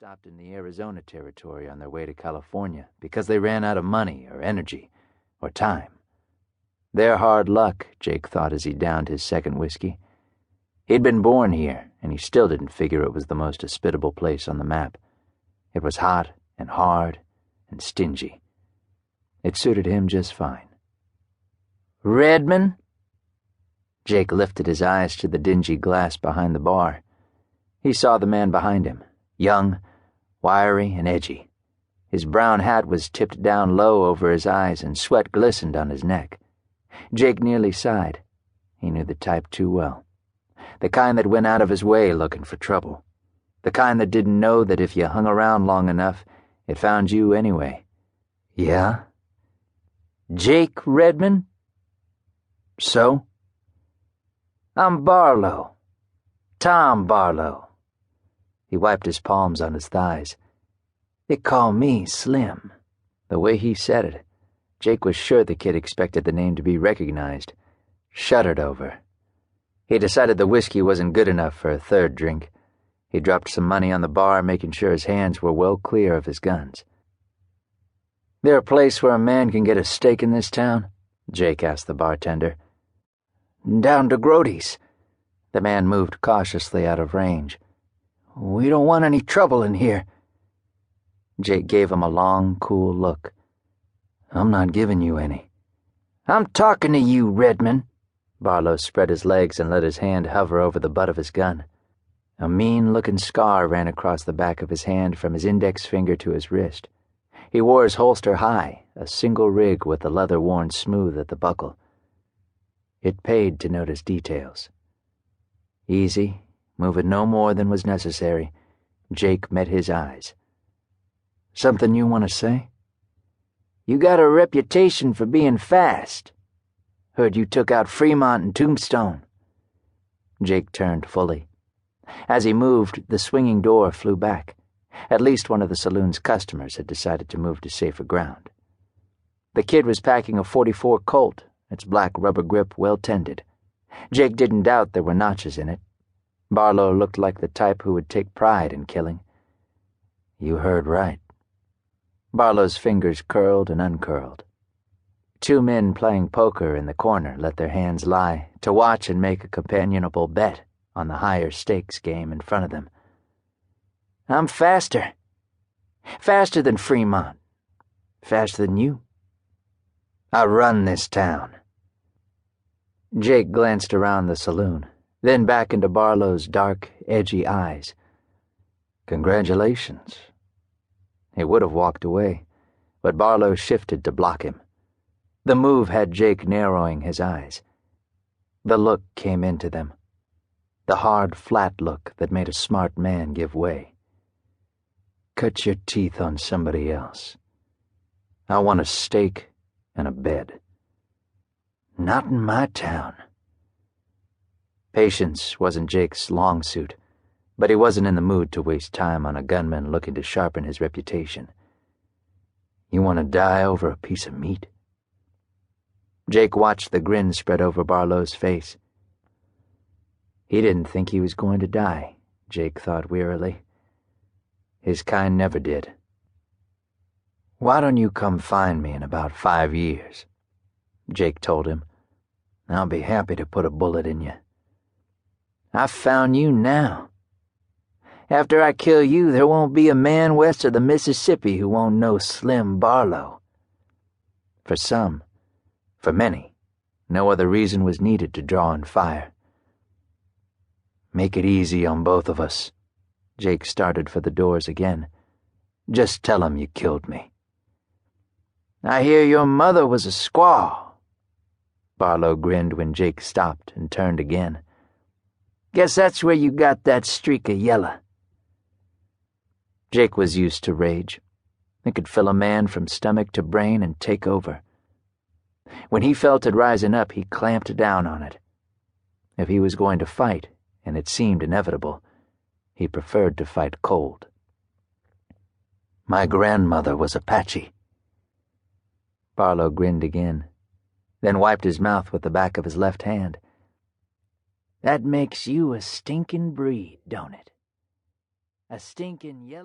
stopped in the Arizona Territory on their way to California because they ran out of money or energy or time. Their hard luck, Jake thought as he downed his second whiskey. He'd been born here, and he still didn't figure it was the most hospitable place on the map. It was hot and hard and stingy. It suited him just fine. "Redman?" Jake lifted his eyes to the dingy glass behind the bar. He saw the man behind him, young, wiry, and edgy. His brown hat was tipped down low over his eyes, and sweat glistened on his neck. Jake nearly sighed. He knew the type too well. The kind that went out of his way looking for trouble. The kind that didn't know that if you hung around long enough, it found you anyway. "Yeah?" "Jake Redman?" "So?" "I'm Barlow. Tom Barlow." He wiped his palms on his thighs. "They call me Slim." The way he said it, Jake was sure the kid expected the name to be recognized. Shuddered over. He decided the whiskey wasn't good enough for a third drink. He dropped some money on the bar, making sure his hands were well clear of his guns. "There a place where a man can get a steak in this town?" Jake asked the bartender. "Down to Grody's." The man moved cautiously out of range. "We don't want any trouble in here." Jake gave him a long, cool look. "I'm not giving you any." "I'm talking to you, Redman." Barlow spread his legs and let his hand hover over the butt of his gun. A mean-looking scar ran across the back of his hand from his index finger to his wrist. He wore his holster high, a single rig with the leather worn smooth at the buckle. It paid to notice details. Easy, moving no more than was necessary, Jake met his eyes. "Something you want to say?" "You got a reputation for being fast. Heard you took out Fremont and Tombstone." Jake turned fully. As he moved, the swinging door flew back. At least one of the saloon's customers had decided to move to safer ground. The kid was packing a .44 Colt, its black rubber grip well tended. Jake didn't doubt there were notches in it. Barlow looked like the type who would take pride in killing. "You heard right." Barlow's fingers curled and uncurled. Two men playing poker in the corner let their hands lie to watch and make a companionable bet on the higher stakes game in front of them. "I'm faster. Faster than Fremont. Faster than you. I run this town." Jake glanced around the saloon, then back into Barlow's dark, edgy eyes. "Congratulations." He would have walked away, but Barlow shifted to block him. The move had Jake narrowing his eyes. The look came into them. The hard, flat look that made a smart man give way. "Cut your teeth on somebody else. I want a steak and a bed." "Not in my town." Patience wasn't Jake's long suit, but he wasn't in the mood to waste time on a gunman looking to sharpen his reputation. "You want to die over a piece of meat?" Jake watched the grin spread over Barlow's face. He didn't think he was going to die, Jake thought wearily. His kind never did. "Why don't you come find me in about 5 years?" Jake told him. "I'll be happy to put a bullet in you." "I've found you now. After I kill you, there won't be a man west of the Mississippi who won't know Slim Barlow." For some, for many, no other reason was needed to draw and fire. "Make it easy on both of us." Jake started for the doors again. "Just tell him you killed me." "I hear your mother was a squaw." Barlow grinned when Jake stopped and turned again. "Guess that's where you got that streak of yellow." Jake was used to rage. It could fill a man from stomach to brain and take over. When he felt it rising up, he clamped down on it. If he was going to fight, and it seemed inevitable, he preferred to fight cold. "My grandmother was Apache." Barlow grinned again, then wiped his mouth with the back of his left hand. "That makes you a stinking breed, don't it? A stinking yellow..."